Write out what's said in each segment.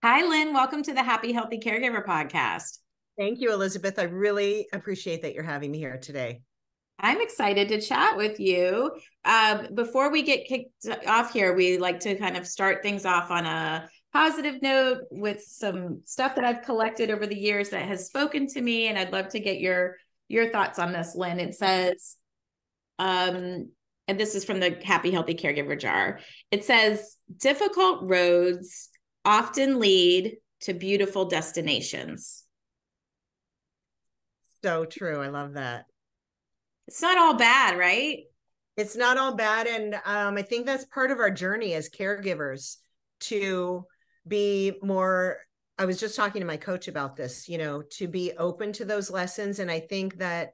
Hi, Lynn. Welcome to the Happy Healthy Caregiver podcast. Thank you, Elizabeth. I really appreciate that you're having me here today. I'm excited to chat with you. Before we get kicked off here, we like to kind of start things off on a positive note with some stuff that I've collected over the years that has spoken to me, and I'd love to get your thoughts on this, Lynn. It says, and this is from the Happy Healthy Caregiver jar. It says, difficult roads often lead to beautiful destinations. So true. I love that. It's not all bad, right? It's not all bad. And I think that's part of our journey as caregivers to be more. I was just talking to my coach about this, to be open to those lessons. And I think that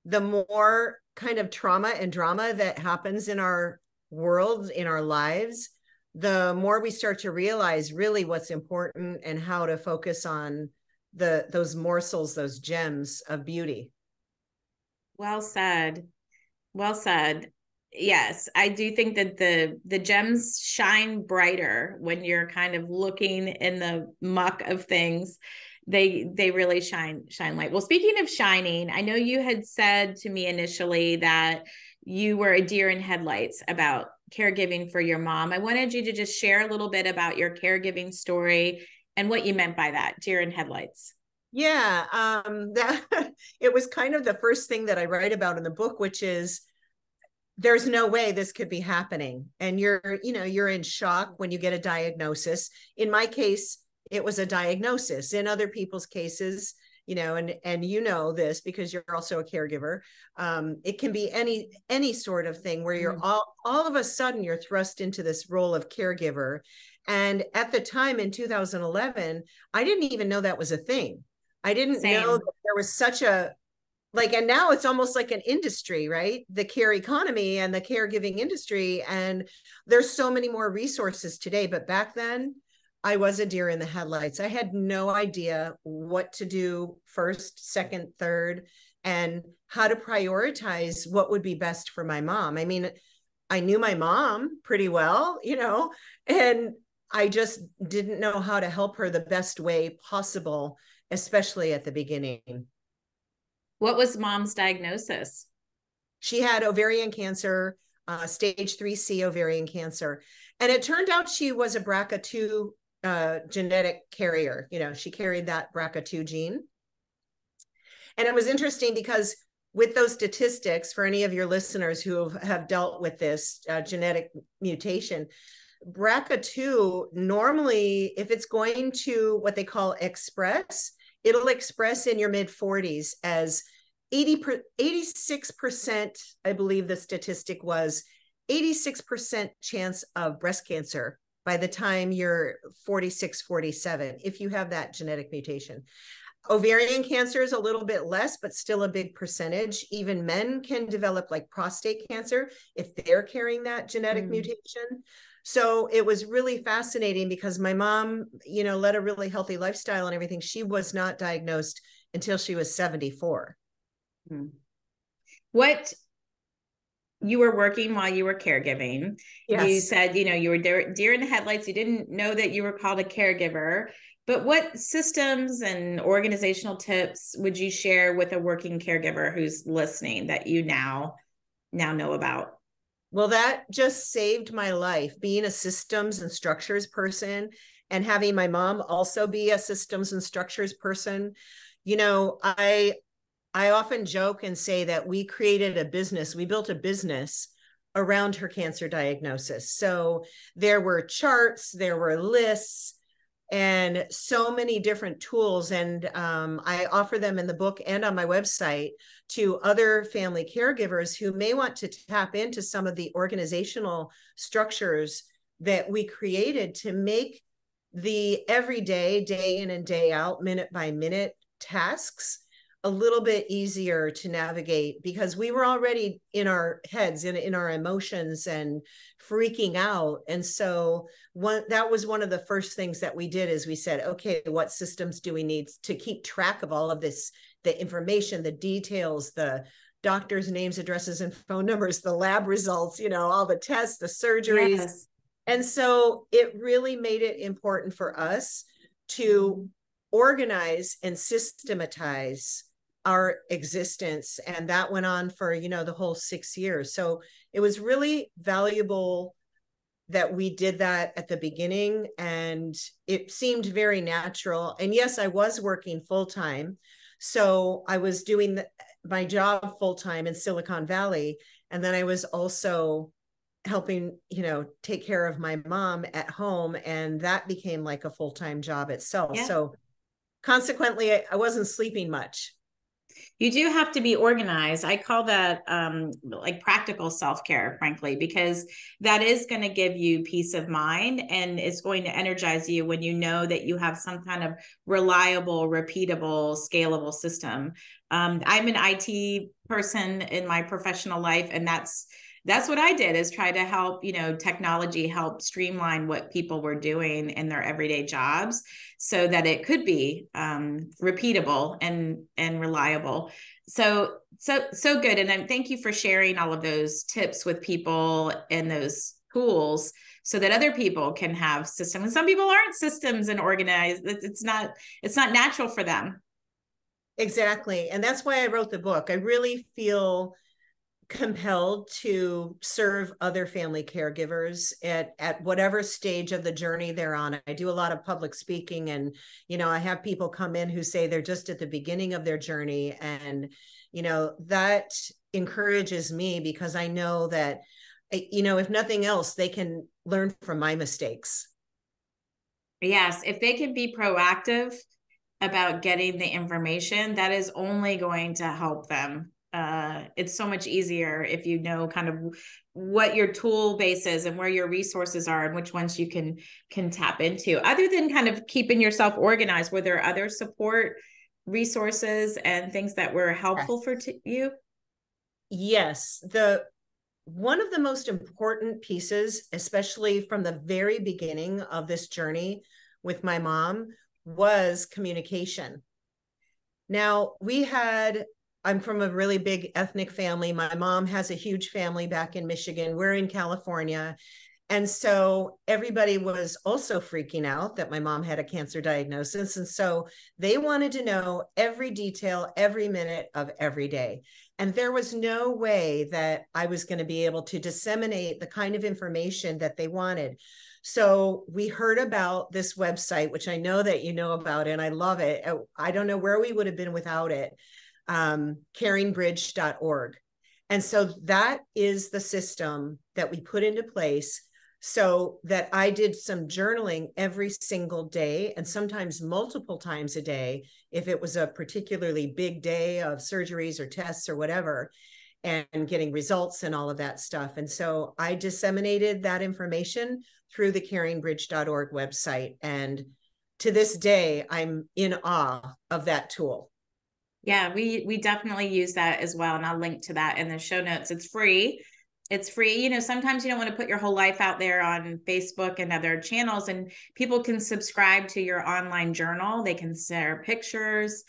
the more kind of trauma and drama that happens in our world, in our lives, the more we start to realize really what's important and how to focus on those morsels, those gems of beauty. Well said. Well said. Yes, I do think that the gems shine brighter when you're kind of looking in the muck of things. They really shine light. Well, speaking of shining, I know you had said to me initially that you were a deer in headlights about caregiving for your mom. I wanted you to just share a little bit about your caregiving story and what you meant by that, deer in headlights. Yeah, that it was kind of the first thing that I write about in the book, which is there's no way this could be happening. And you're in shock when you get a diagnosis. In my case, it was a diagnosis. In other people's cases, and this because you're also a caregiver. It can be any sort of thing where you're all of a sudden you're thrust into this role of caregiver. And at the time in 2011, I didn't even know that was a thing. I didn't know that there was such a and now it's almost like an industry, right? The care economy and the caregiving industry. And there's so many more resources today. But back then, I was a deer in the headlights. I had no idea what to do first, second, third, and how to prioritize what would be best for my mom. I mean, I knew my mom pretty well, and I just didn't know how to help her the best way possible, especially at the beginning. What was mom's diagnosis? She had ovarian cancer, stage 3C ovarian cancer. And it turned out she was a BRCA2 genetic carrier. She carried that BRCA2 gene. And it was interesting because with those statistics, for any of your listeners who have dealt with this genetic mutation, BRCA2 normally, if it's going to what they call express, it'll express in your mid 40s as 86%, I believe the statistic was 86% chance of breast cancer by the time you're 46, 47, if you have that genetic mutation. Ovarian cancer is a little bit less, but still a big percentage. Even men can develop like prostate cancer if they're carrying that genetic mutation. So it was really fascinating because my mom, led a really healthy lifestyle and everything. She was not diagnosed until she was 74. What you were working while you were caregiving. Yes. You said, you were deer in the headlights. You didn't know that you were called a caregiver, but what systems and organizational tips would you share with a working caregiver who's listening that you now know about? Well, that just saved my life, being a systems and structures person and having my mom also be a systems and structures person. I often joke and say that we built a business around her cancer diagnosis. So there were charts, there were lists, and so many different tools. And I offer them in the book and on my website to other family caregivers who may want to tap into some of the organizational structures that we created to make the everyday, day in and day out, minute by minute tasks a little bit easier to navigate, because we were already in our heads, in our emotions and freaking out. And so that was one of the first things that we did is we said, okay, what systems do we need to keep track of all of this, the information, the details, the doctors' names, addresses, and phone numbers, the lab results, all the tests, the surgeries. Yes. And so it really made it important for us to organize and systematize our existence. And that went on for, the whole 6 years. So it was really valuable that we did that at the beginning, and it seemed very natural. And yes, I was working full-time. So I was doing my job full-time in Silicon Valley. And then I was also helping, take care of my mom at home. And that became like a full-time job itself. Yeah. So consequently, I wasn't sleeping much. You do have to be organized. I call that like practical self-care, frankly, because that is going to give you peace of mind, and it's going to energize you when you know that you have some kind of reliable, repeatable, scalable system. I'm an IT person in my professional life, and that's what I did, is try to help, technology help streamline what people were doing in their everyday jobs so that it could be repeatable and reliable. So good. And thank you for sharing all of those tips with people and those tools so that other people can have systems. And some people aren't systems and organized. It's not natural for them. Exactly. And that's why I wrote the book. I really feel compelled to serve other family caregivers at whatever stage of the journey they're on. I do a lot of public speaking, and I have people come in who say they're just at the beginning of their journey, and that encourages me, because I know that if nothing else, they can learn from my mistakes. Yes, if they can be proactive about getting the information, that is only going to help them. It's so much easier if you know kind of what your tool base is and where your resources are and which ones you can tap into. Other than kind of keeping yourself organized, were there other support resources and things that were helpful for you? Yes. One of the most important pieces, especially from the very beginning of this journey with my mom, was communication. Now, I'm from a really big ethnic family. My mom has a huge family back in Michigan. We're in California. And so everybody was also freaking out that my mom had a cancer diagnosis. And so they wanted to know every detail, every minute of every day. And there was no way that I was going to be able to disseminate the kind of information that they wanted. So we heard about this website, which I know that you know about, and I love it. I don't know where we would have been without it. caringbridge.org. And so that is the system that we put into place, so that I did some journaling every single day, and sometimes multiple times a day, if it was a particularly big day of surgeries or tests or whatever, and getting results and all of that stuff. And so I disseminated that information through the caringbridge.org website. And to this day, I'm in awe of that tool. Yeah, we definitely use that as well. And I'll link to that in the show notes. It's free. It's free. Sometimes you don't want to put your whole life out there on Facebook and other channels, and people can subscribe to your online journal. They can share pictures,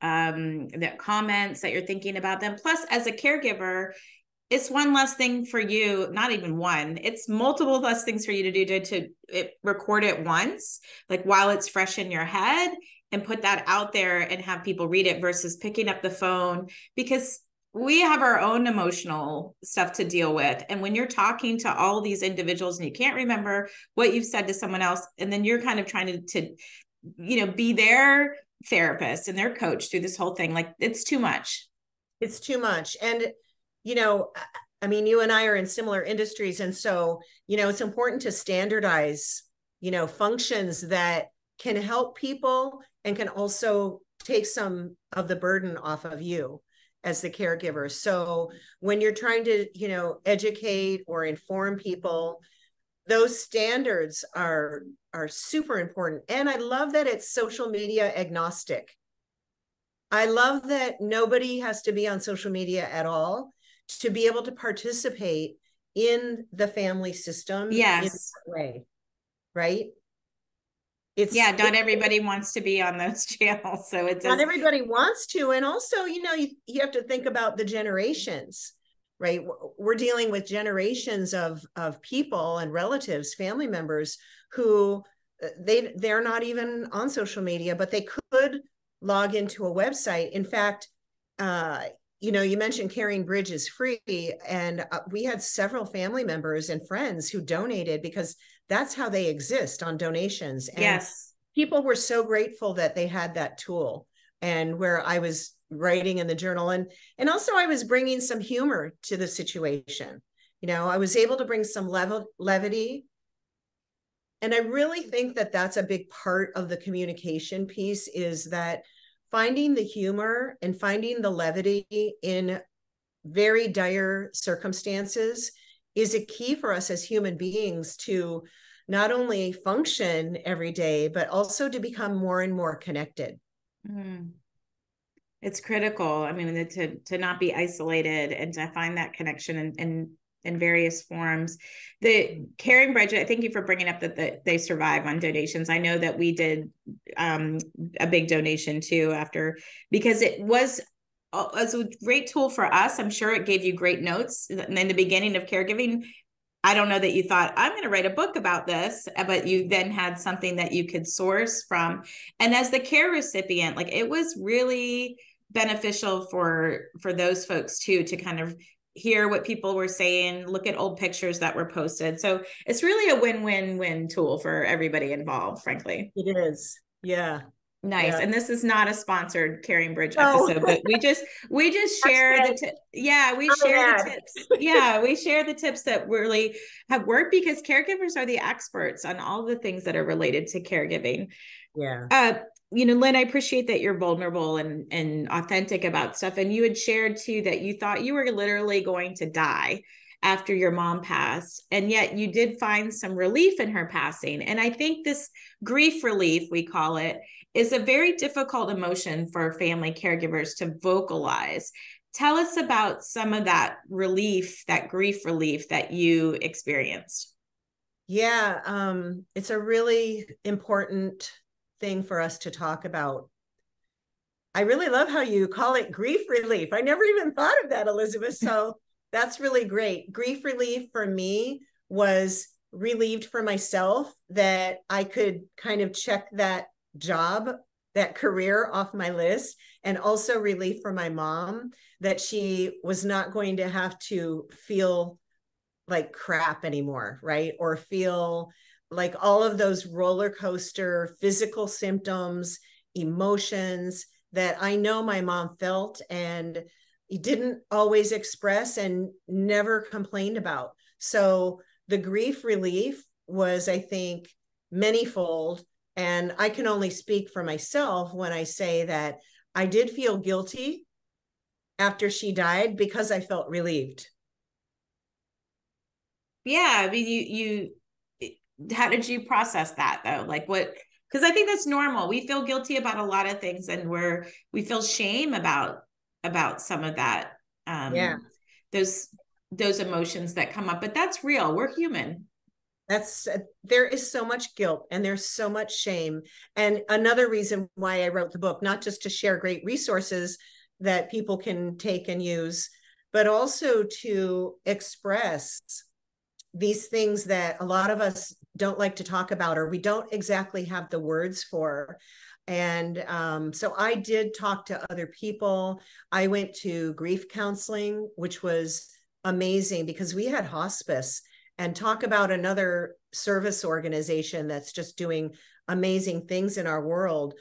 the comments that you're thinking about them. Plus, as a caregiver, it's one less thing for you, not even one, it's multiple less things for you to do to record it once, like while it's fresh in your head, and put that out there and have people read it versus picking up the phone, because we have our own emotional stuff to deal with. And when you're talking to all these individuals and you can't remember what you've said to someone else, and then you're kind of trying to be their therapist and their coach through this whole thing, like it's too much. It's too much. And I mean, you and I are in similar industries. And so, it's important to standardize, functions that can help people and can also take some of the burden off of you as the caregiver. So when you're trying to, educate or inform people, those standards are super important. And I love that it's social media agnostic. I love that nobody has to be on social media at all to be able to participate in the family system. Yes. In that way, right? Not everybody wants to be on those channels. So it's not everybody wants to. And also, you have to think about the generations, right? We're dealing with generations of people and relatives, family members who they're not even on social media, but they could log into a website. In fact, you mentioned Carrying Bridge is free, and we had several family members and friends who donated because that's how they exist, on donations. And yes, people were so grateful that they had that tool, and where I was writing in the journal, and also I was bringing some humor to the situation. I was able to bring some levity. And I really think that that's a big part of the communication piece, is that finding the humor and finding the levity in very dire circumstances is a key for us as human beings to not only function every day, but also to become more and more connected. It's critical. I mean, to not be isolated and to find that connection in various forms. The Caring Bridge, thank you for bringing up that they survive on donations. I know that we did a big donation too because it was a great tool for us. I'm sure it gave you great notes in the beginning of caregiving. I don't know that you thought, I'm going to write a book about this, but you then had something that you could source from. And as the care recipient, like, it was really beneficial for those folks too, to kind of hear what people were saying, look at old pictures that were posted. So it's really a win-win-win tool for everybody involved, frankly. It is. Yeah. Nice. Yeah. And this is not a sponsored Caring Bridge episode, but we just share the tips. Yeah, we share the tips. Yeah, we share the tips that really have worked, because caregivers are the experts on all the things that are related to caregiving. Yeah. Lynn, I appreciate that you're vulnerable and authentic about stuff. And you had shared too that you thought you were literally going to die after your mom passed, and yet you did find some relief in her passing. And I think this grief relief, we call it, is a very difficult emotion for family caregivers to vocalize. Tell us about some of that relief, that grief relief that you experienced. Yeah, it's a really important thing for us to talk about. I really love how you call it grief relief. I never even thought of that, Elizabeth. So that's really great. Grief relief for me was relieved for myself that I could kind of check that job, that career off my list, and also relief for my mom that she was not going to have to feel like crap anymore, right? Or feel like all of those roller coaster physical symptoms, emotions that I know my mom felt and didn't always express and never complained about. So the grief relief was, I think, manyfold. And I can only speak for myself when I say that I did feel guilty after she died because I felt relieved. Yeah, I mean, how did you process that though? Like, what? Because I think that's normal. We feel guilty about a lot of things, and we feel shame about some of that. Yeah, those emotions that come up, but that's real. We're human. there is so much guilt and there's so much shame. And another reason why I wrote the book, not just to share great resources that people can take and use, but also to express these things that a lot of us don't like to talk about, or we don't exactly have the words for. And so I did talk to other people. I went to grief counseling, which was amazing because we had hospice, and talk about another service organization that's just doing amazing things in our world.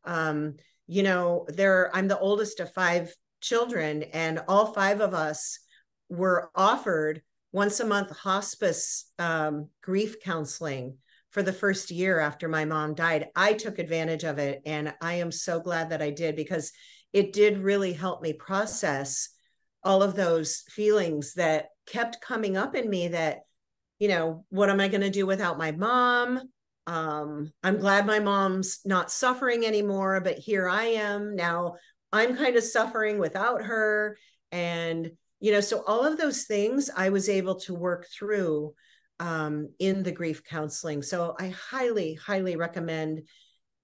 I'm the oldest of 5 children, and all 5 of us were offered once a month hospice grief counseling for the first year after my mom died. I took advantage of it, and I am so glad that I did, because it did really help me process all of those feelings that kept coming up in me that, what am I going to do without my mom? I'm glad my mom's not suffering anymore, but here I am now. I'm kind of suffering without her. And, so all of those things I was able to work through in the grief counseling. So I highly, highly recommend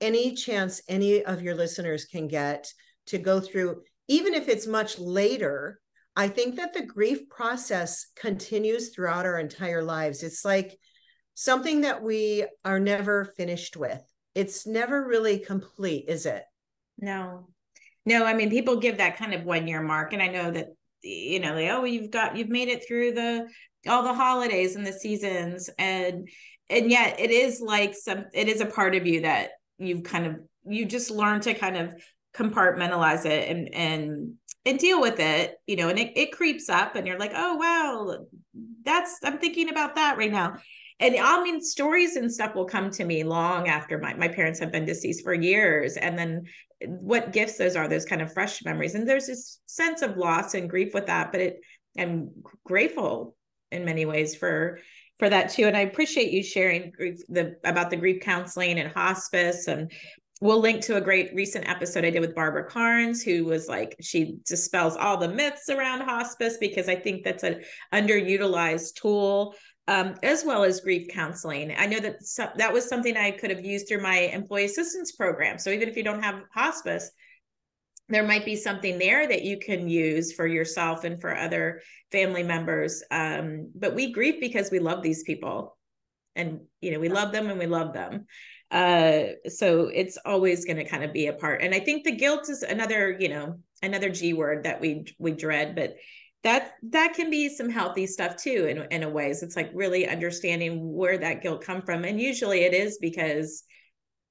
any chance any of your listeners can get to go through, even if it's much later. I think that the grief process continues throughout our entire lives. It's like something that we are never finished with. It's never really complete, is it? No, no. I mean, people give that kind of 1 year mark, and I know that, like, oh, you've made it through all the holidays and the seasons, and yet it is like it is a part of you that you just learn to kind of compartmentalize it and deal with it, and it creeps up, and you're like, oh wow, I'm thinking about that right now. And I mean, stories and stuff will come to me long after my parents have been deceased for years. And then what gifts those are, those kind of fresh memories. And there's this sense of loss and grief with that, but I'm grateful in many ways for that too. And I appreciate you sharing about the grief counseling and hospice. And we'll link to a great recent episode I did with Barbara Carnes, who was like, she dispels all the myths around hospice, because I think that's an underutilized tool. As well as grief counseling. I know that was something I could have used through my employee assistance program. So even if you don't have hospice, there might be something there that you can use for yourself and for other family members. But we grieve because we love these people, and we love them and we love them. So it's always going to kind of be a part. And I think the guilt is another G word that we dread, but that can be some healthy stuff too, in a ways. It's like really understanding where that guilt come from. And usually it is because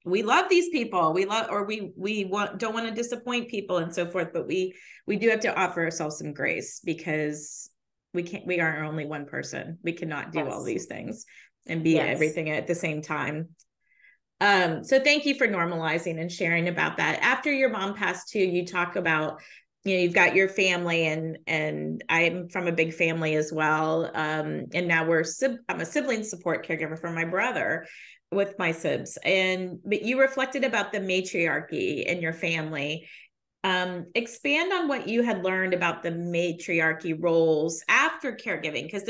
we love these people, we don't want to disappoint people and so forth, but we do have to offer ourselves some grace, because we are only one person. We cannot do all these things and be everything at the same time. So thank you for normalizing and sharing about that. After your mom passed too, you talk about, you've got your family, and I'm from a big family as well. And now I'm a sibling support caregiver for my brother with my sibs. But you reflected about the matriarchy in your family. Expand on what you had learned about the matriarchy roles after caregiving, because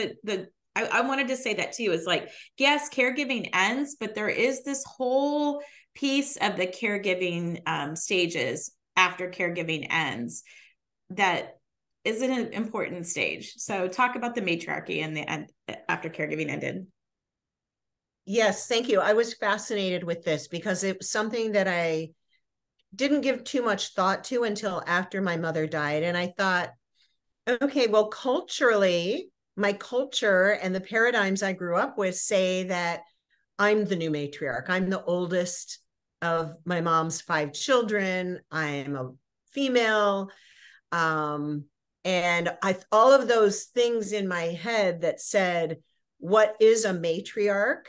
I wanted to say that too. Is like, yes, caregiving ends, but there is this whole piece of the caregiving stages after caregiving ends that is an important stage. So talk about the matriarchy and the end after caregiving ended. Yes, thank you. I was fascinated with this because it was something that I didn't give too much thought to until after my mother died. And I thought, okay, well, culturally, my culture and the paradigms I grew up with say that I'm the new matriarch. I'm the oldest of my mom's 5 children. I'm a female. And all of those things in my head that said, what is a matriarch,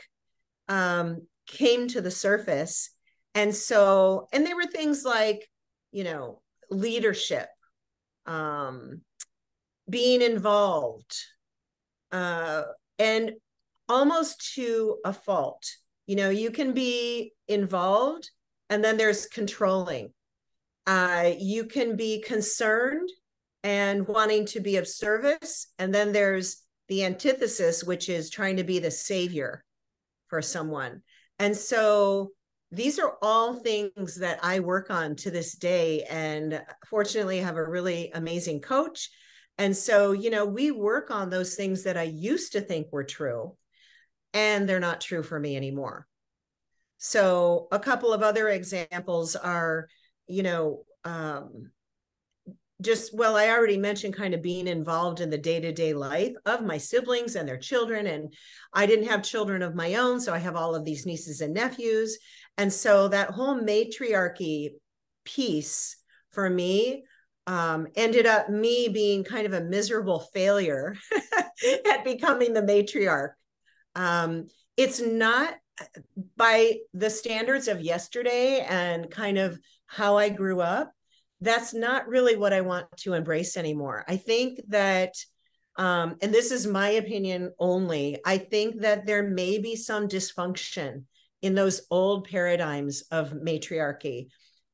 came to the surface. And they were things like, leadership, being involved, and almost to a fault. You can be involved, and then there's controlling. You can be concerned and wanting to be of service, and then there's the antithesis, which is trying to be the savior for someone. And so these are all things that I work on to this day, and fortunately have a really amazing coach. And so, we work on those things that I used to think were true, and they're not true for me anymore. So a couple of other examples are, I already mentioned kind of being involved in the day-to-day life of my siblings and their children. And I didn't have children of my own, so I have all of these nieces and nephews. And so that whole matriarchy piece for me ended up me being kind of a miserable failure at becoming the matriarch. It's not, by the standards of yesterday and kind of how I grew up, that's not really what I want to embrace anymore. I think that, and this is my opinion only, I think that there may be some dysfunction in those old paradigms of matriarchy.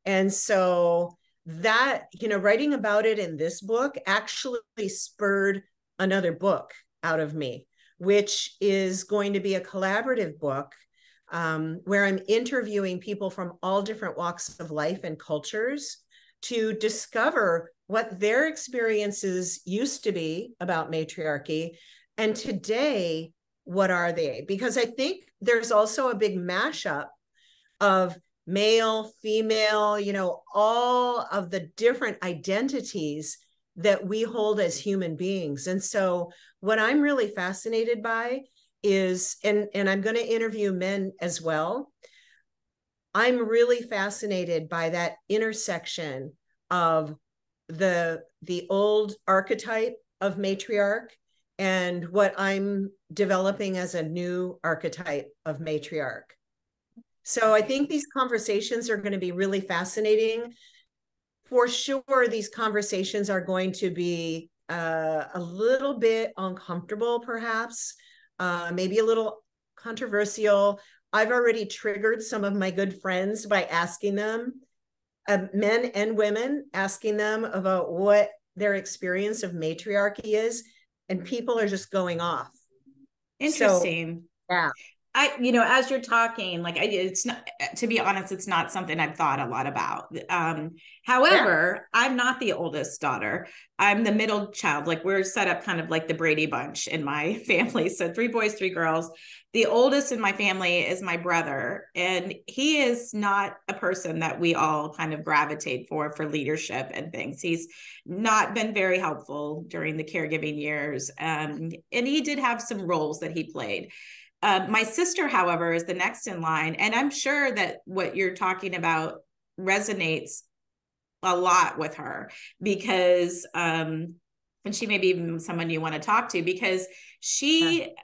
And so that, writing about it in this book actually spurred another book out of me, which is going to be a collaborative book, where I'm interviewing people from all different walks of life and cultures to discover what their experiences used to be about matriarchy, and today what are they? Because I think there's also a big mashup of male, female, all of the different identities that we hold as human beings. And so what I'm really fascinated by is, and I'm going to interview men as well, I'm really fascinated by that intersection of the old archetype of matriarch and what I'm developing as a new archetype of matriarch. So I think these conversations are going to be really fascinating. For sure, these conversations are going to be a little bit uncomfortable, perhaps, maybe a little controversial. I've already triggered some of my good friends by asking them, men and women, asking them about what their experience of matriarchy is, and people are just going off. Interesting. So, yeah. As you're talking, it's not, to be honest, it's not something I've thought a lot about. However, I'm not the oldest daughter. I'm the middle child. Like, we're set up kind of like the Brady Bunch in my family. So 3 boys, 3 girls. The oldest in my family is my brother, and he is not a person that we all kind of gravitate for leadership and things. He's not been very helpful during the caregiving years. And he did have some roles that he played. My sister, however, is the next in line. And I'm sure that what you're talking about resonates a lot with her, because, and she may be even someone you want to talk to, because she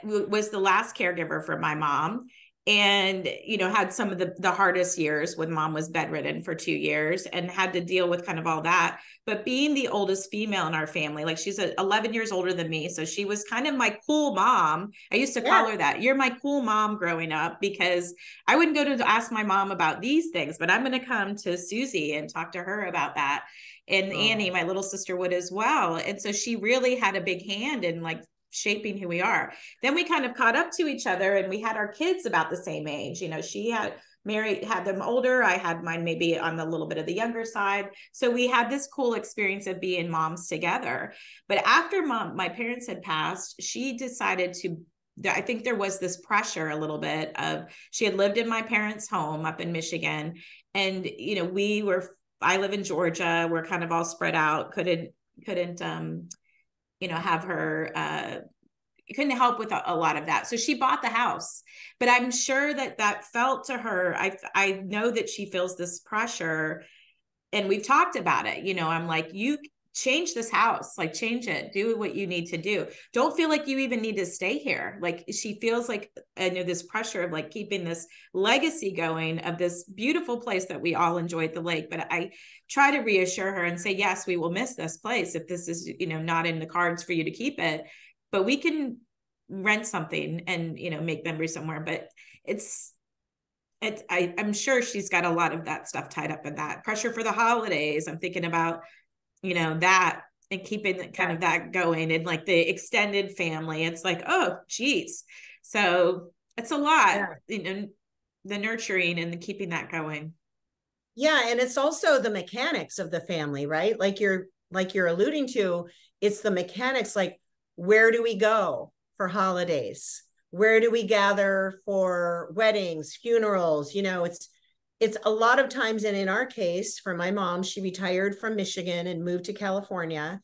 was the last caregiver for my mom, and had some of the hardest years when mom was bedridden for 2 years and had to deal with kind of all that. But being the oldest female in our family, like, she's 11 years older than me, so she was kind of my cool mom. I used to call her that. You're my cool mom growing up, because I wouldn't go to ask my mom about these things, but I'm going to come to Susie and talk to her about that. And Annie, my little sister, would as well. And so she really had a big hand in like shaping who we are. Then we kind of caught up to each other, and we had our kids about the same age. She had them older. I had mine maybe on the little bit of the younger side. So we had this cool experience of being moms together. But after my parents had passed, she decided to, I think there was this pressure a little bit of, she had lived in my parents' home up in Michigan. And, I live in Georgia. We're kind of all spread out. Couldn't have her, couldn't help with a lot of that. So she bought the house, but I'm sure that felt to her. I know that she feels this pressure, and we've talked about it. I'm like, you change this house, like, change it, do what you need to do. Don't feel like you even need to stay here. Like, she feels like, this pressure of like keeping this legacy going of this beautiful place that we all enjoy at the lake. But I try to reassure her and say, yes, we will miss this place if this is, not in the cards for you to keep it, but we can rent something and, make memories somewhere. But I'm sure she's got a lot of that stuff tied up in that pressure for the holidays. I'm thinking about, that, and keeping kind of that going, and like the extended family. It's like, oh, geez. So it's a lot, the nurturing and the keeping that going. Yeah. And it's also the mechanics of the family, right? Like you're alluding to, it's the mechanics, like, where do we go for holidays? Where do we gather for weddings, funerals? It's a lot of times, and in our case, for my mom, she retired from Michigan and moved to California.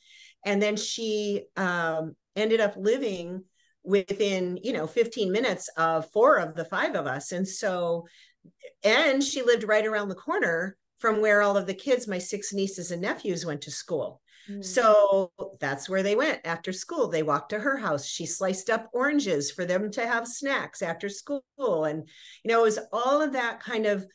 And then she ended up living within, 15 minutes of 4 of the 5 of us. And she lived right around the corner from where all of the kids, my 6 nieces and nephews, went to school. So that's where they went after school. They walked to her house. She sliced up oranges for them to have snacks after school. And, it was all of that kind of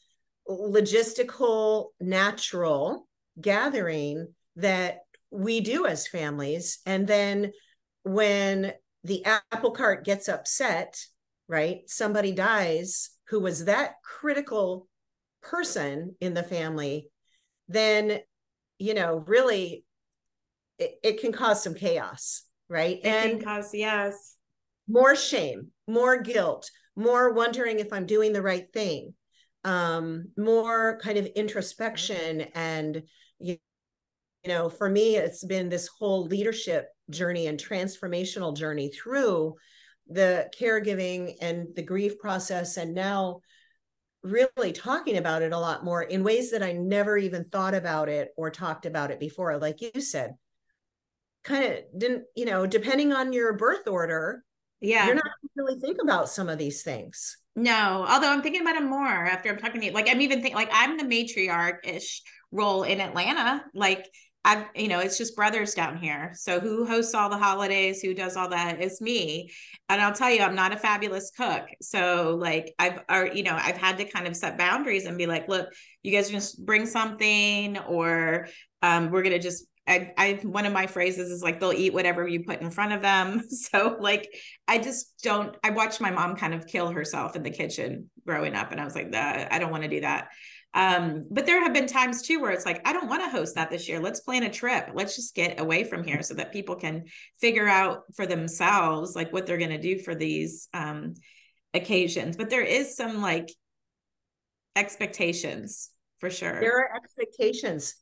logistical, natural gathering that we do as families. And then when the apple cart gets upset, right, somebody dies who was that critical person in the family, then, really it can cause some chaos, right? It can cause, yes, more shame, more guilt, more wondering if I'm doing the right thing, more kind of introspection. And, for me, it's been this whole leadership journey and transformational journey through the caregiving and the grief process, and now really talking about it a lot more in ways that I never even thought about it or talked about it before. Like you said, kind of didn't, depending on your birth order, you're not really think about some of these things. No, although I'm thinking about it more after I'm talking to you. Like I'm even thinking, like I'm the matriarch-ish role in Atlanta. Like it's just brothers down here. So who hosts all the holidays, who does all that is me. And I'll tell you, I'm not a fabulous cook. So like I've had to kind of set boundaries and be like, look, you guys just bring something, or we're going to just, one of my phrases is like, they'll eat whatever you put in front of them. So like, I watched my mom kind of kill herself in the kitchen growing up. And I was like, I don't want to do that. But there have been times too where it's like, I don't want to host that this year. Let's plan a trip. Let's just get away from here so that people can figure out for themselves, like what they're going to do for these occasions. But there is some like expectations for sure. There are expectations.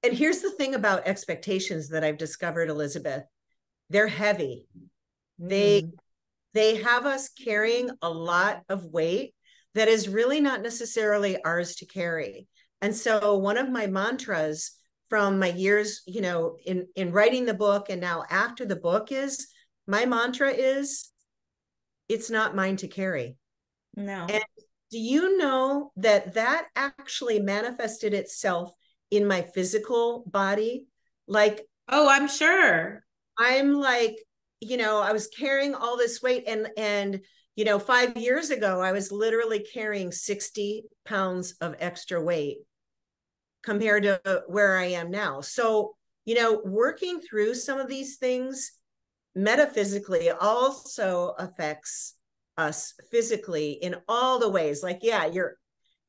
And here's the thing about expectations that I've discovered, Elizabeth. They're heavy. They have us carrying a lot of weight that is really not necessarily ours to carry. And so one of my mantras from my years, in writing the book and now after the book is, my mantra is, it's not mine to carry. No. And do you know that actually manifested itself in my physical body? Like, oh, I'm sure. I'm like, I was carrying all this weight, and 5 years ago, I was literally carrying 60 pounds of extra weight compared to where I am now. So, working through some of these things metaphysically also affects us physically in all the ways. Like, yeah,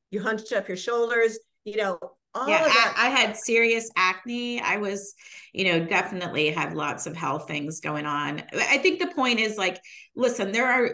you hunched up your shoulders, all of that. I had serious acne. I was, definitely had lots of health things going on. I think the point is like, listen,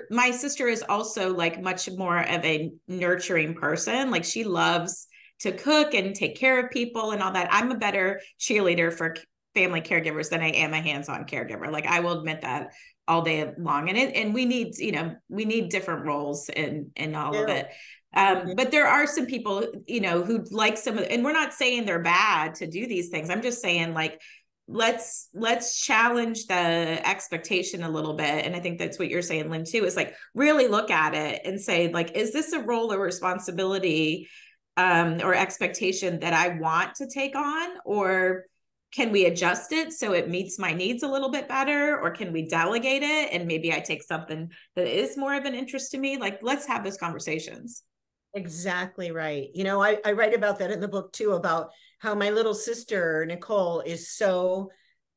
my sister is also like much more of a nurturing person. Like she loves to cook and take care of people and all that. I'm a better cheerleader for family caregivers than I am a hands-on caregiver. Like I will admit that all day long. And we need different roles in all of it. But there are some people, who like some of, and we're not saying they're bad to do these things. I'm just saying like, let's challenge the expectation a little bit. And I think that's what you're saying, Lynn, too, is like really look at it and say like, is this a role or responsibility or expectation that I want to take on? Or can we adjust it so it meets my needs a little bit better? Or can we delegate it? And maybe I take something that is more of an interest to me. Like, let's have those conversations. Exactly right. I write about that in the book too, about how my little sister, Nicole, is so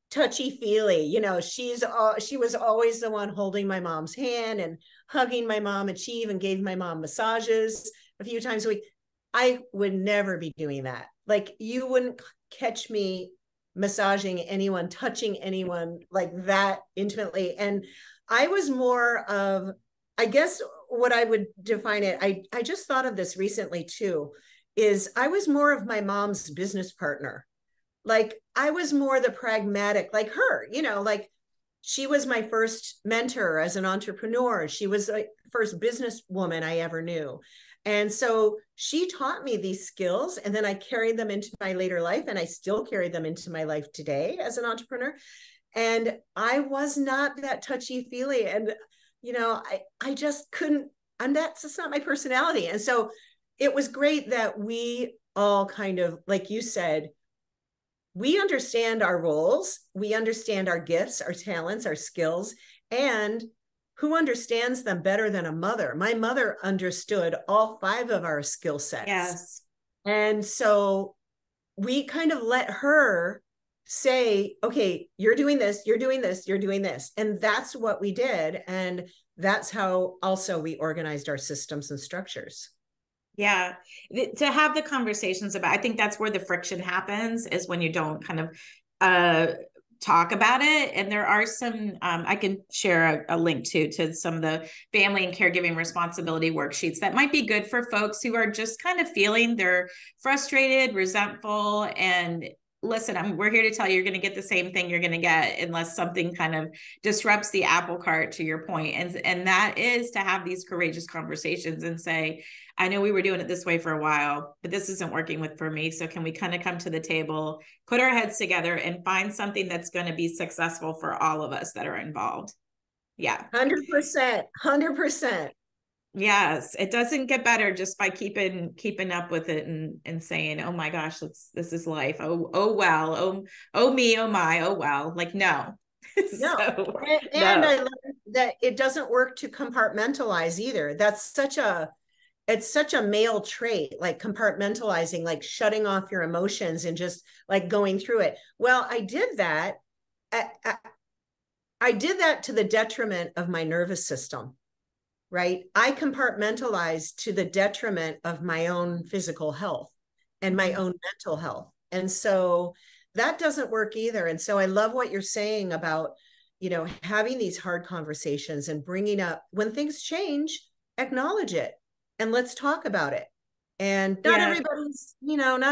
touchy-feely. She was always the one holding my mom's hand and hugging my mom, and she even gave my mom massages a few times a week. I would never be doing that. Like, you wouldn't catch me massaging anyone, touching anyone like that intimately. And I was more of, I guess what I would define it, I just thought of this recently too, is I was more of my mom's business partner. Like I was more the pragmatic, like her, like she was my first mentor as an entrepreneur. She was the first businesswoman I ever knew. And so she taught me these skills, and then I carried them into my later life, and I still carry them into my life today as an entrepreneur. And I was not that touchy-feely. And I just couldn't, that's just not my personality. And so it was great that we all kind of, like you said, we understand our roles, we understand our gifts, our talents, our skills, and who understands them better than a mother? My mother understood all 5 of our skill sets. Yes. And so we kind of let her say, okay, you're doing this, you're doing this, you're doing this. And that's what we did. And that's how also we organized our systems and structures. Yeah. To have the conversations about, I think that's where the friction happens, is when you don't kind of talk about it. And there are some, I can share a link to some of the family and caregiving responsibility worksheets that might be good for folks who are just kind of feeling they're frustrated, resentful, and listen, we're here to tell you you're going to get the same thing you're going to get unless something kind of disrupts the apple cart, to your point. And that is to have these courageous conversations and say, I know we were doing it this way for a while, but this isn't working for me. So can we kind of come to the table, put our heads together and find something that's going to be successful for all of us that are involved? Yeah. 100%, 100%. Yes, it doesn't get better just by keeping up with it and saying, "Oh my gosh, this is life. Oh well. Oh me, oh my, oh well." Like, no. No. So And no. I learned that it doesn't work to compartmentalize either. It's such a male trait, like compartmentalizing, like shutting off your emotions and just like going through it. Well, I did that. I did that to the detriment of my nervous system, right? I compartmentalized to the detriment of my own physical health and my own mental health. And so that doesn't work either. And so I love what you're saying about, having these hard conversations and bringing up when things change, acknowledge it and let's talk about it. And not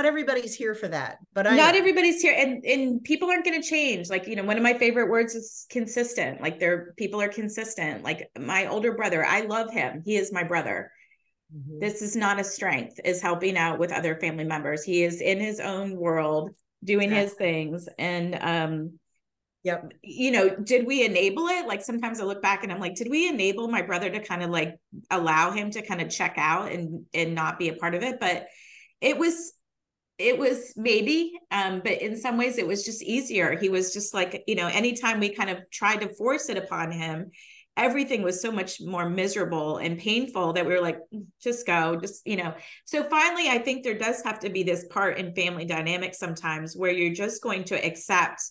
everybody's here for that, but I Not am. everybody's here, and people aren't going to change. Like, one of my favorite words is consistent. Like, people are consistent. Like, my older brother, I love him. He is my brother. Mm-hmm. This is not a strength, is helping out with other family members. He is in his own world doing his things. And yep. Did we enable it? Like, sometimes I look back and I'm like, did we enable my brother to kind of like allow him to kind of check out and not be a part of it? But it was maybe, but in some ways it was just easier. He was just like, anytime we kind of tried to force it upon him, everything was so much more miserable and painful that we were like, just go, So finally, I think there does have to be this part in family dynamics sometimes where you're just going to accept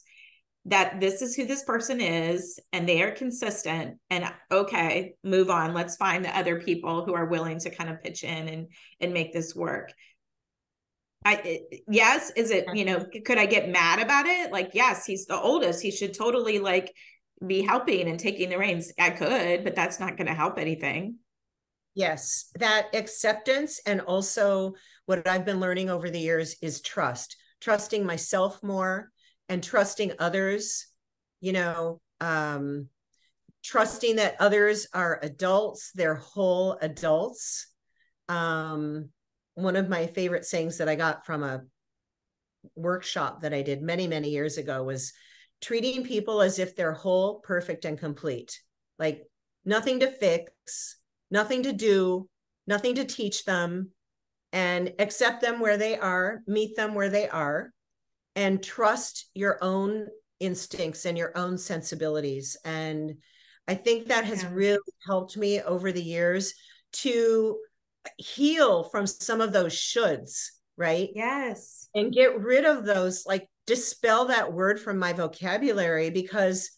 that this is who this person is and they are consistent, and okay, move on. Let's find the other people who are willing to kind of pitch in and make this work. Yes, is it, could I get mad about it? Like, yes, he's the oldest. He should totally like be helping and taking the reins. I could, but that's not going to help anything. Yes, that acceptance. And also what I've been learning over the years is trusting myself more and trusting others, trusting that others are adults, they're whole adults. One of my favorite sayings that I got from a workshop that I did many, many years ago was treating people as if they're whole, perfect, and complete. Like, nothing to fix, nothing to do, nothing to teach them, and accept them where they are, meet them where they are, and trust your own instincts and your own sensibilities. And I think that has really helped me over the years to heal from some of those shoulds, right? Yes. And get rid of those, like dispel that word from my vocabulary, because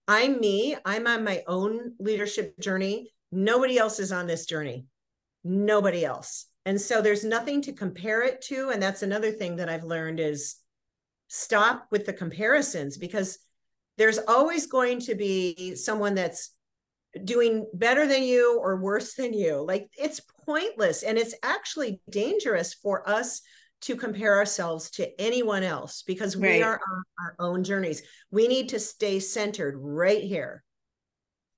I'm me, I'm on my own leadership journey. Nobody else is on this journey. Nobody else. And so there's nothing to compare it to. And that's another thing that I've learned is stop with the comparisons, because there's always going to be someone that's doing better than you or worse than you. Like, it's pointless. And it's actually dangerous for us to compare ourselves to anyone else, because we are on our own journeys. We need to stay centered right here.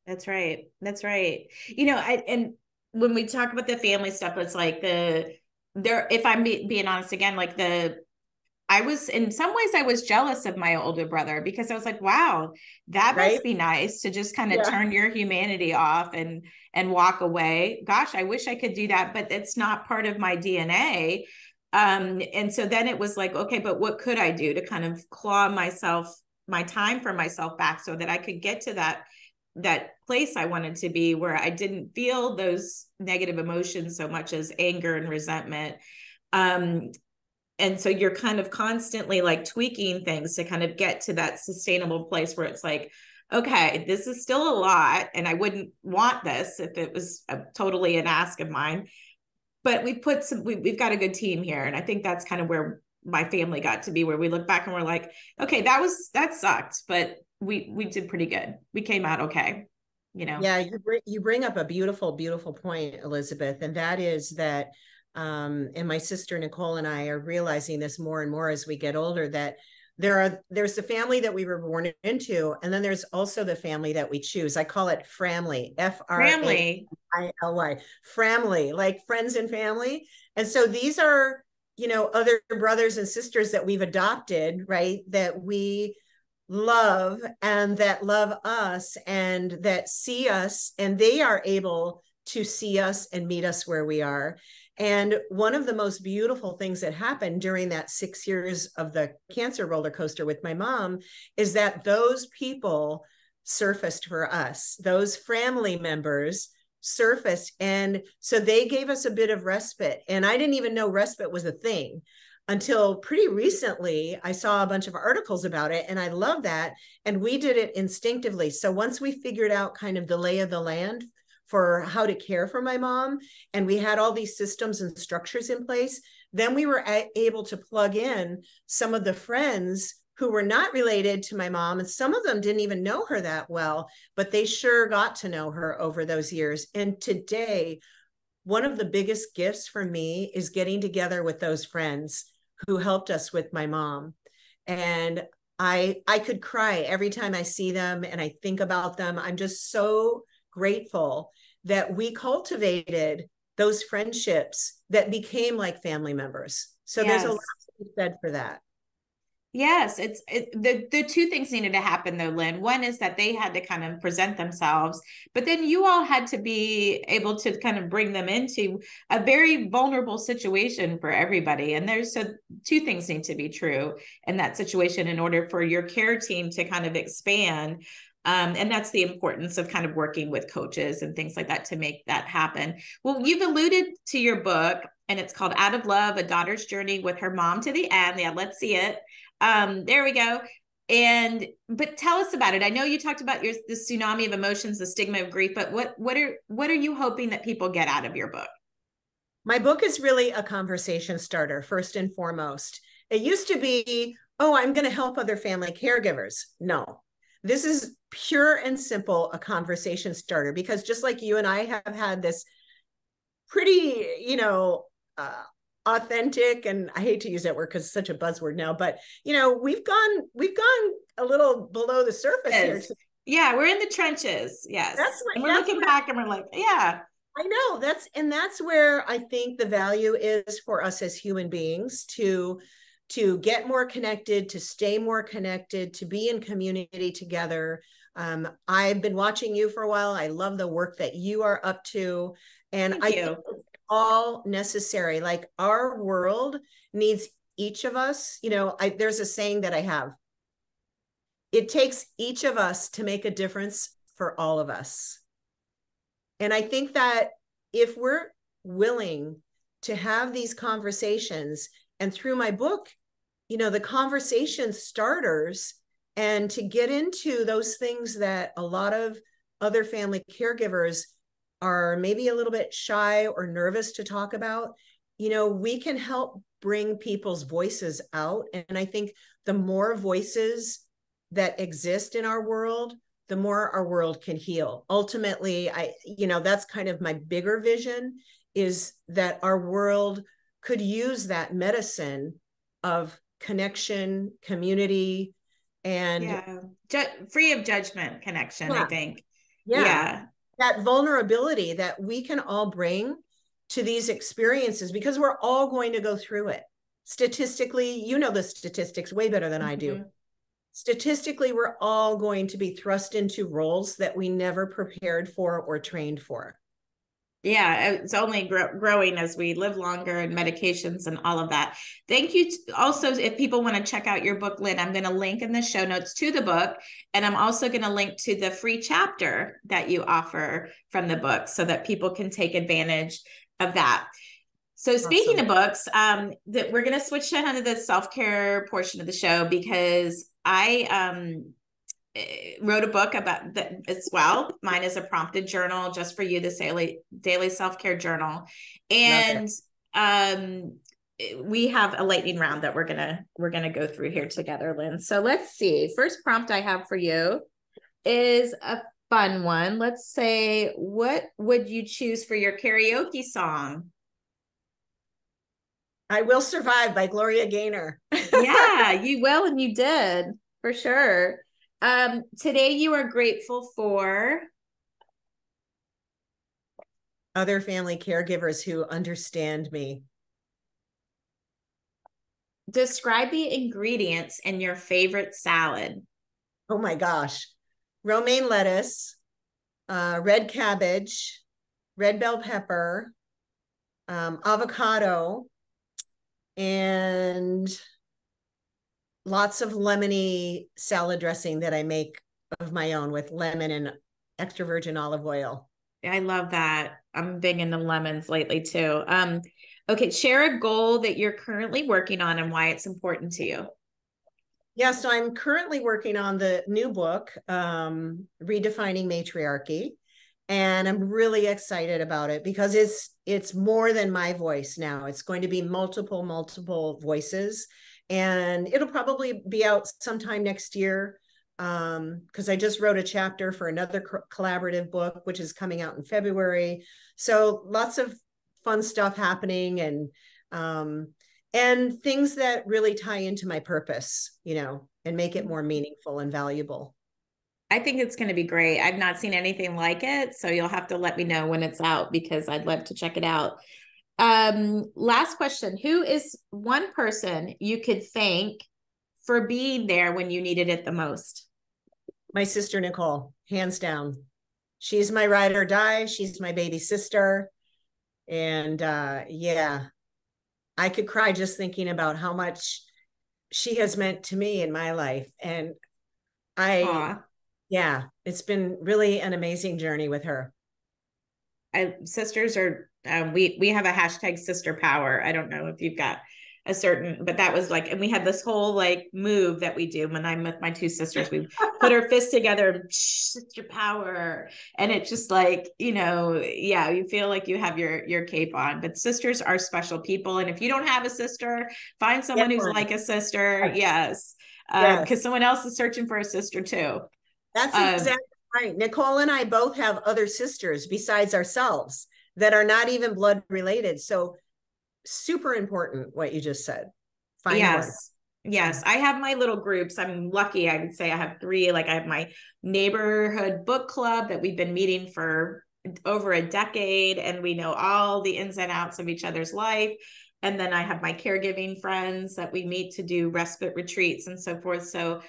That's right. That's right. And when we talk about the family stuff, it's like if I'm being honest again, like in some ways I was jealous of my older brother, because I was like, wow, that must be nice to just kind of turn your humanity off and walk away. Gosh, I wish I could do that, but it's not part of my DNA. And so then it was like, okay, but what could I do to kind of claw my time for myself back so that I could get to that place I wanted to be, where I didn't feel those negative emotions so much as anger and resentment. And so you're kind of constantly like tweaking things to kind of get to that sustainable place where it's like, okay, this is still a lot, and I wouldn't want this if it was totally an ask of mine. But we've got a good team here. And I think that's kind of where my family got to be, where we look back and we're like, okay, that sucked, but we did pretty good. We came out okay, Yeah, you bring up a beautiful, beautiful point, Elizabeth. And that is that And my sister Nicole and I are realizing this more and more as we get older, that there's the family that we were born into, and then there's also the family that we choose. I call it framily, Family. F-R-A-I-L-Y, framily, like friends and family. And so these are, other brothers and sisters that we've adopted, right? That we love and that love us and that see us, and they are able to see us and meet us where we are. And one of the most beautiful things that happened during that 6 years of the cancer roller coaster with my mom is that those people surfaced for us. Those family members surfaced. And so they gave us a bit of respite. And I didn't even know respite was a thing until pretty recently. I saw a bunch of articles about it, and I love that. And we did it instinctively. So once we figured out kind of the lay of the land for how to care for my mom, and we had all these systems and structures in place, then we were able to plug in some of the friends who were not related to my mom, and some of them didn't even know her that well, but they sure got to know her over those years. And today, one of the biggest gifts for me is getting together with those friends who helped us with my mom. And I could cry every time I see them and I think about them. I'm just so grateful that we cultivated those friendships that became like family members. So there's a lot to be said for that. Yes, the two things needed to happen though, Lynn. One is that they had to kind of present themselves, but then you all had to be able to kind of bring them into a very vulnerable situation for everybody. And so two things need to be true in that situation in order for your care team to kind of expand. And that's the importance of kind of working with coaches and things like that to make that happen. Well, you've alluded to your book, and it's called Out of Love, A Daughter's Journey with Her Mom to the End. Yeah, let's see it. There we go. But tell us about it. I know you talked about the tsunami of emotions, the stigma of grief, but what are you hoping that people get out of your book? My book is really a conversation starter, first and foremost. It used to be, oh, I'm going to help other family caregivers. No, this is pure and simple, a conversation starter, because just like you and I have had this pretty, authentic, and I hate to use that word because it's such a buzzword now, but we've gone a little below the surface here. Yeah, we're in the trenches. Yes. And we're looking back and we're like, yeah. I know that's where I think the value is for us as human beings to get more connected, to stay more connected, to be in community together. I've been watching you for a while. I love the work that you are up to. And I think it's all necessary. Like, our world needs each of us. There's a saying that I have. It takes each of us to make a difference for all of us. And I think that if we're willing to have these conversations, and through my book, the conversation starters, and to get into those things that a lot of other family caregivers are maybe a little bit shy or nervous to talk about, we can help bring people's voices out. And I think the more voices that exist in our world, the more our world can heal. Ultimately, that's kind of my bigger vision, is that our world could use that medicine of connection, community, and free of judgment connection, I think. Yeah. That vulnerability that we can all bring to these experiences, because we're all going to go through it. Statistically, the statistics way better than I do. Statistically, we're all going to be thrust into roles that we never prepared for or trained for. Yeah, it's only growing as we live longer, and medications and all of that. Thank you. Also, if people want to check out your book, Lynn, I'm going to link in the show notes to the book. And I'm also going to link to the free chapter that you offer from the book so that people can take advantage of that. So speaking of books, that we're going to switch to the self-care portion of the show, because I wrote a book about that as well. Mine is a prompted journal just for you, this daily self-care journal. And we have a lightning round that we're gonna go through here together, Lynn. So let's see. First prompt I have for you is a fun one. Let's say, what would you choose for your karaoke song? I Will Survive by Gloria Gaynor. Yeah, you will, and you did for sure. Today you are grateful for Other family caregivers who understand me. describe the ingredients in your favorite salad. Oh my gosh. Romaine lettuce, red cabbage, red bell pepper, avocado, and lots of lemony salad dressing that I make of my own with lemon and extra virgin olive oil. I love that. I'm big into lemons lately too. Okay, share a goal that you're currently working on and why it's important to you. Yeah, so I'm currently working on the new book, Redefining Matriarchy. And I'm really excited about it because it's more than my voice now. It's going to be multiple voices. And it'll probably be out sometime next year. Because I just wrote a chapter for another collaborative book, which is coming out in February. So lots of fun stuff happening, and things that really tie into my purpose, and make it more meaningful and valuable. I think it's going to be great. I've not seen anything like it, so you'll have to let me know when it's out because I'd love to check it out. Last question. Who is one person you could thank for being there when you needed it the most? My sister, Nicole, hands down. She's my ride or die. She's my baby sister. And yeah, I could cry just thinking about how much she has meant to me in my life. And yeah, it's been really an amazing journey with her. Sisters are, we have a hashtag sister power. I don't know if you've got a certain, but that was like, and we had this whole like move that we do when I'm with my two sisters, we put our fists together and sister power. And it's just like, yeah, you feel like you have your cape on, but sisters are special people. And if you don't have a sister, find someone who's like a sister. Yes. Because someone else is searching for a sister too. That's exactly right. Nicole and I both have other sisters besides ourselves that are not even blood related. So super important what you just said. Find one. Yes. I have my little groups. I'm lucky. I would say I have 3. Like I have my neighborhood book club that we've been meeting for over a decade, and we know all the ins and outs of each other's life. And then I have my caregiving friends that we meet to do respite retreats and so forth. So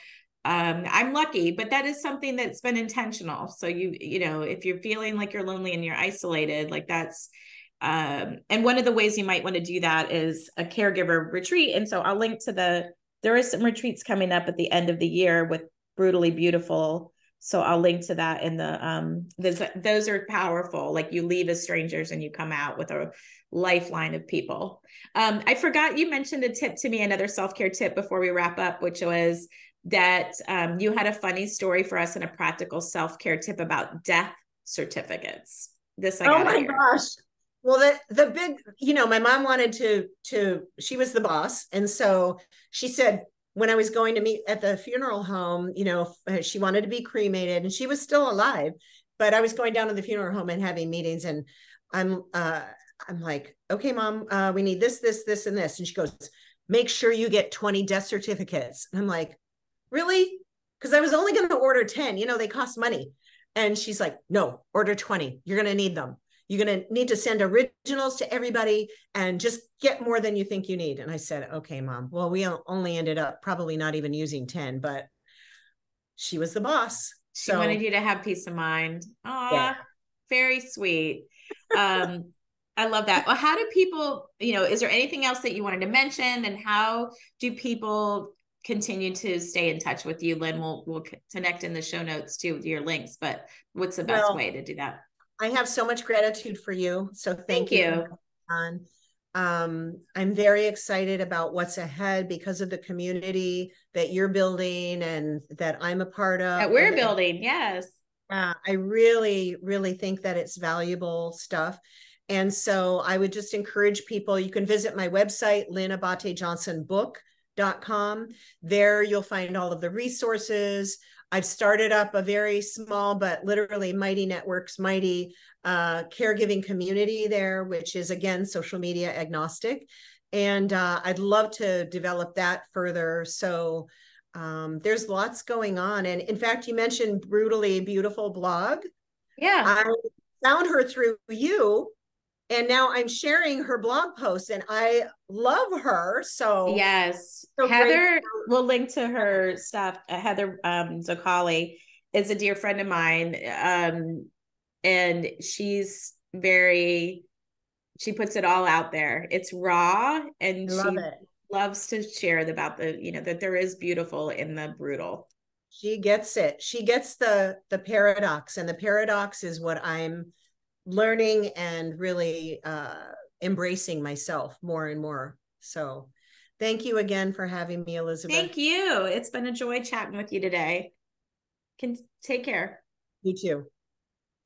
I'm lucky, but that is something that's been intentional. So if you're feeling like you're lonely and you're isolated, like that's, and one of the ways you might want to do that is a caregiver retreat. And so I'll link to there is some retreats coming up at the end of the year with Brutally Beautiful. So I'll link to that in those are powerful. Like you leave as strangers and you come out with a lifeline of people. I forgot you mentioned a tip to me, another self-care tip before we wrap up, which was that you had a funny story for us and a practical self-care tip about death certificates. Oh my gosh. Well, the big, my mom wanted to, she was the boss. And so she said, when I was going to meet at the funeral home, she wanted to be cremated and she was still alive, but I was going down to the funeral home and having meetings. And I'm like, okay, Mom, we need this, and this. And she goes, make sure you get 20 death certificates. And I'm like, really? Because I was only going to order 10, they cost money. And she's like, no, order 20. You're going to need them. You're going to need to send originals to everybody and just get more than you think you need. And I said, okay, Mom. Well, we only ended up probably not even using 10, but she was the boss. She wanted you to have peace of mind. Yeah. Very sweet. I love that. Well, how do people, is there anything else that you wanted to mention, and how do people continue to stay in touch with you? Lynn, we'll connect in the show notes too with your links, but what's the best way to do that? I have so much gratitude for you. So thank you. I'm very excited about what's ahead because of the community that you're building and that I'm a part of. That we're building. Yes. I really, really think that it's valuable stuff. And so I would just encourage people, you can visit my website, Lynn Abaté-Johnson book.com. There you'll find all of the resources. I've started up a very small, but literally mighty networks, mighty caregiving community there, which is, again, social media agnostic. And I'd love to develop that further. So there's lots going on. And in fact, you mentioned Brutally Beautiful blog. Yeah. I found her through you, and now I'm sharing her blog posts, and I love her. So, Yes. so Heather, great. we'll link to her stuff. Heather Zakali is a dear friend of mine. And she puts it all out there. It's raw, and I love she it. loves to share about that there is beautiful in the brutal. She gets it. She gets the paradox, and the paradox is what I'm learning and really embracing myself more and more. So thank you again for having me, Elizabeth. Thank you. It's been a joy chatting with you today. Take care. You too.